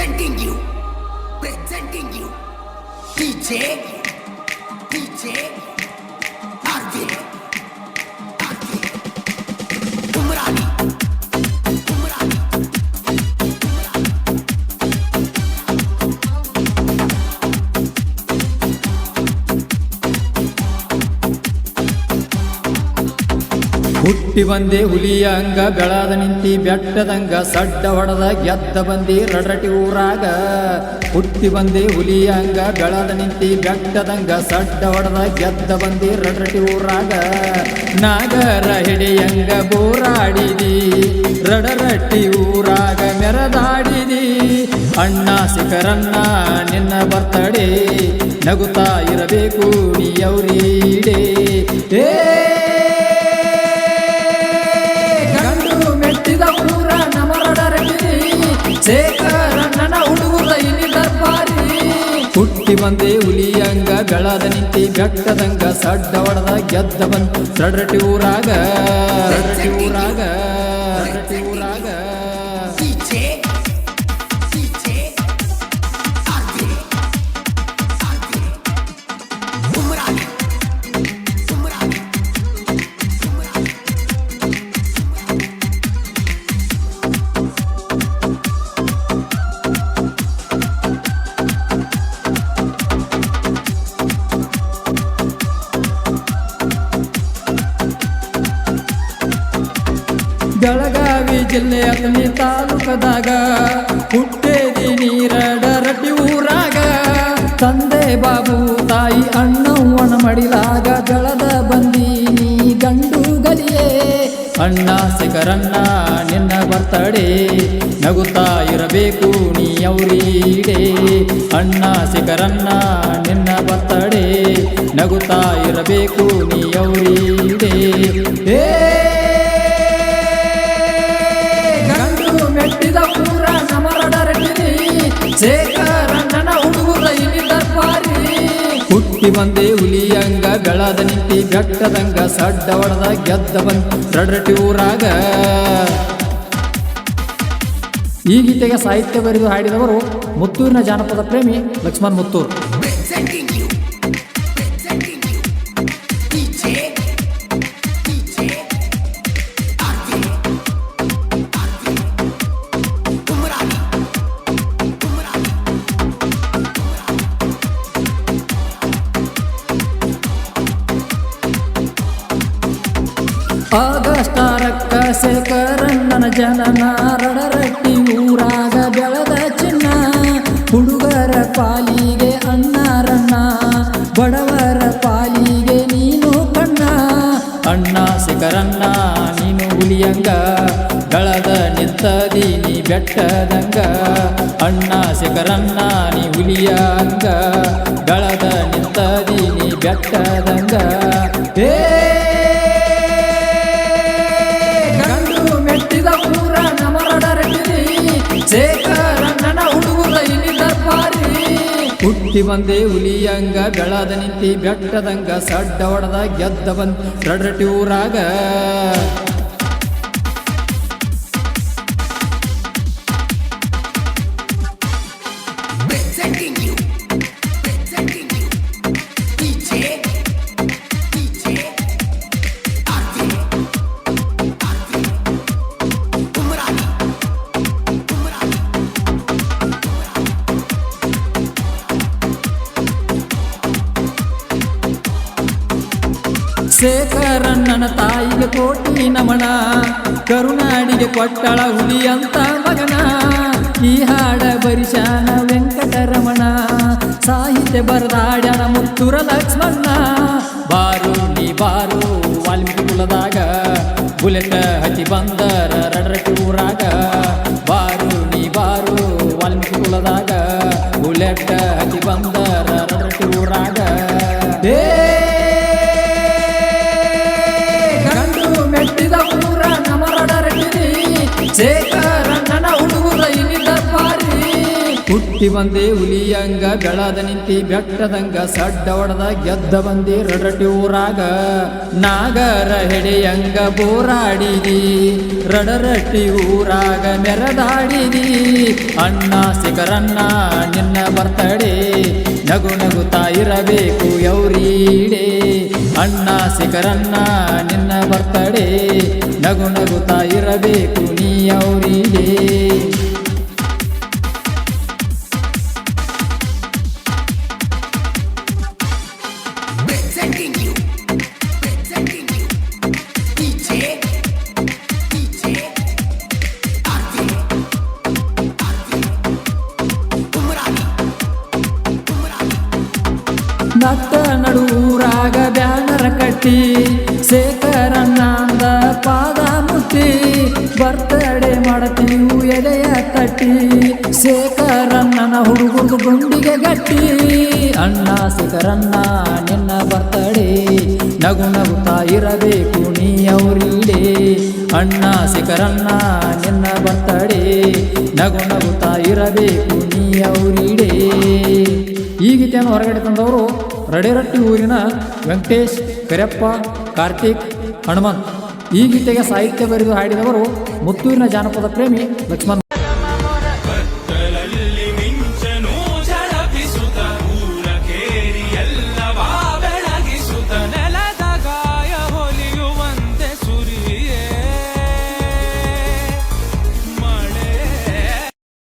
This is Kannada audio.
presenting you, DJ RJ Umrani. ಹುಟ್ಟಿ ಬಂದೆ ಹುಲಿಯ ಅಂಗ ಬೆಳದ ನಿಂತಿ ಬೆಟ್ಟದಂಗ ಸಡ್ಡ ಹೊಡೆದ ಗೆದ್ದ ಬಂದಿ ರಡರಟಿ ಊರಾಗ. ಹುಟ್ಟಿ ಬಂದೆ ಹುಲಿಯ ಅಂಗ ಬೆಳದ ನಿಂತಿ ಬೆಟ್ಟದಂಗ ಸಡ್ಡ ಹೊಡೆದ ಗೆದ್ದ ಬಂದಿ ರಡರಟಿ ಊರಾಗ. ನಾಗರ ಹಿಡಿಯಂಗ ಬೋರಾಡಿದಿ ರಡರಟ್ಟಿ ಊರಾಗ ಮೆರದಾಡಿದಿ. ಅಣ್ಣ ಸಿಖರನ್ನ ನಿನ್ನ ಬರ್ತಡೆ ನಗುತ್ತಾ ಇರಬೇಕು ನೀಯವ್ರೀಡೆ. ಊರ ನಮರಡರಟಿ ಶೇಖರಣ್ಣನ ಹುಡುಗರ ಇಲ್ಲಿ ದರ್ಬಾರಿ. ಹುಟ್ಟಿ ಬಂದೆ ಹುಲಿಯಂಗ ಬೆಳದ ನಿಂತಿ ಬೆಟ್ಟದಂಗ ಸಡ್ಡ ಹೊಡೆದ ಗೆದ್ದ ಬಂದ ರಡರಟಿ ಊರಾಗ. ರಡರಟಿ ಊರಾಗ ರಡರಟಿ ಊರಾಗ ಬೆಳಗಾವಿ ಜಿಲ್ಲೆ ಅಥಣಿ ತಾಲೂಕದಾಗ ಹುಟ್ಟೇದಿ ರಡರಟಿ ಊರಾಗ. ತಂದೆ ಬಾಬು ತಾಯಿ ಅಣ್ಣವ್ವನ ಮಡಿಲಾಗ ಬೆಳದ ಬಂದೀನಿ ಗಂಡು ಗಲಿಯೇ. ಅಣ್ಣ ಸಿಖರಣ್ಣ ನಿನ್ನ ಬರ್ತಡೆ ನಗುತ್ತಾ ಇರಬೇಕು ನೀಯವ್ರೀಡೆ. ಅಣ್ಣ ಸಿಖರಣ್ಣ ನಿನ್ನ ಬರ್ತಡೆ ನಗುತ್ತಾ ಇರಬೇಕು ನೀಯವ್ರೀಡೆ. ಮೆಟ್ಟಿದ ಊರ ನಮರಡರಟಿ ಶೇಖರಣ್ಣನ ಹುಡುಗರ ಇಲ್ಲಿ ದರ್ಬಾರಿ. ಹುಟ್ಟಿ ಬಂದೆ ಹುಲಿಯಂಗ ಬೆಳದ ನಿಂತಿ ಬೆಟ್ಟದಂಗ ಸಡ್ಡ ಹೊಡೆದ ಗೆದ್ದ ಬಂದ ರಡರಟಿ ಊರಾಗ. ಈ ಗೀತೆಗೆ ಸಾಹಿತ್ಯ ಬರೆದು ಹಾಡಿದವರು ಮುತ್ತೂರಿನ ಜಾನಪದ ಪ್ರೇಮಿ ಲಕ್ಷ್ಮಣ್ ಮುತ್ತೂರ್. ಆಗಸ್ಟಾರಕ್ಕ ಶೇಖರಣ್ಣನ ಜನನ ರಡರಟ್ಟಿ ಊರಾಗ ಬೆಳದ ಚಿನ್ನ. ಹುಡುಗರ ಪಾಲಿಗೆ ಅಣ್ಣರಣ್ಣ ಬಡವರ ಪಾಲಿಗೆ ನೀನು ಕಣ್ಣ. ಅಣ್ಣ ಸಿಖರಣ್ಣ ನೀನು ಹುಲಿಯಂಗ ಬೆಳದ ನಿಂತದೀನಿ ಬೆಟ್ಟದಂಗ. ಅಣ್ಣ ಸಿಖರಣ್ಣ ನೀ ಹುಲಿಯಂಗ ಬೆಳದ ನಿಂತದೀನಿ ಬೆಟ್ಟದಂಗ. ಊರ ನಮರಡರಟಿ ಶೇಖರಣ್ಣನ ಹುಡುಗರ ಇಲ್ಲಿ ದರ್ಬಾರಿ. ಹುಟ್ಟಿ ಬಂದೆ ಹುಲಿಯಂಗ ಬೆಳದ ನಿಂತಿ ಬೆಟ್ಟದಂಗ ಸಡ್ಡ ಹೊಡೆದ ಗೆದ್ದ ಬಂದ ರಡರಟಿ ಊರಾಗ. ಶೇಖರಣ್ಣನ ತಾಯಿಗೆ ಕೋಟಿ ನಮನ ಕರುನಾಡಿಗೆ ಕೊಟ್ಟಳ ಹುಲಿ ಅಂತ ಮಗನ. ಈ ಹಾಡ ಬರಿಶಾನ ವೆಂಕಟರಮಣ ಸಾಹಿತ್ಯ ಬರದಾಡ್ಯಾನ ಮುತ್ತೂರ ಲಕ್ಷ್ಮಣ್ಣ. ಬಾರು ನೀ ಬಾರು ವಾಲ್ಮೀಕಿ ಕುಲದಾಗ ಬುಲೆಟ್ ಹತ್ತಿ ಬಂದರ ರಡರಟಿ ಊರಾಗ. ಬಾರು ನೀ ಬಾರು ವಾಲ್ಮೀಕಿ ಕುಲದಾಗ ಬುಲೆಟ್ ಹತ್ತಿ ಬಂದರ ರಡರಟಿ ಊರಾಗ. ಮೆಟ್ಟಿದ ಊರ ನಮರಡರಟಿ ಶೇಖರಣ್ಣನ ಹುಡುಗರ ಇಲ್ಲಿ ದರ್ಬಾರಿ. ಹುಟ್ಟಿ ಬಂದೆ ಹುಲಿಯಂಗ ಬೆಳದ ನಿಂತಿ ಬೆಟ್ಟದಂಗ ಸಡ್ಡ ಹೊಡೆದ ಗೆದ್ದ ಬಂದಿ ರಡಟಿ ಊರಾಗ ನಾಗರ ಹೆಡೆಯಂಗ ಬೋರಾಡಿದಿ ರಡರಟ್ಟಿ ಊರಾಗ ಮೆರದಾಡಿದಿ ಅಣ್ಣ ಸಿಕರನ್ನ ನಿನ್ನ ಬರ್ತಡೆ ನಗು ನಗುತ್ತಾ ಇರಬೇಕು ಯೌರೀಡೆ ಅಣ್ಣ ಸಿಕರನ್ನ ನಿನ್ನ ಬರ್ತಡೆ ನಗು ನಗುತ್ತಾ ಇರಬೇಕು ನೀ ಯೌರೀಡೆ presenting you DJ RJ Umrani ನತ್ತ ನಡುರಾಗ ಬ್ಯಾನರ ಕಟ್ಟಿ ಶೇಖರನ್ನಂದ ಪಾದ ಮುತ್ತಿ ಬರ್ತಡೆ ಮಾಡತೀವು ಎಲೆಯ ತಟ್ಟಿ ಶೇಖರಣ್ಣನ ಹುಡುಗರು ಗುಂಡಿಗೆ ಗಟ್ಟಿ ಅಣ್ಣ ಶೇಖರನ್ನ ನಿನ್ನ ಬರ್ತಡೆ ನಗು ನಗುತ್ತಾ ಇರಬೇಕು ನೀ ಅವರೀಡೆ ಅಣ್ಣ ಶೇಖರನ್ನ ನಿನ್ನ ಬರ್ತಡೆ ನಗು ನಗುತ್ತಾ ಇರಬೇಕು ನೀ ಅವರೀಡೆ ಈ ಗೀತೆಯನ್ನು ಹೊರಗಡೆ ತಂದವರು ರಡೇರಟ್ಟಿ ಊರಿನ ವೆಂಕಟೇಶ್ ಕರೆಯಪ್ಪ ಕಾರ್ತಿಕ್ ಹನುಮಂತ್ ಈ ಗೀತೆಗೆ ಸಾಹಿತ್ಯ ಬರೆದು ಹಾಡಿದವರು ಮುತ್ತೂರಿನ ಜಾನಪದ ಪ್ರೇಮಿ ಲಕ್ಷ್ಮಣ್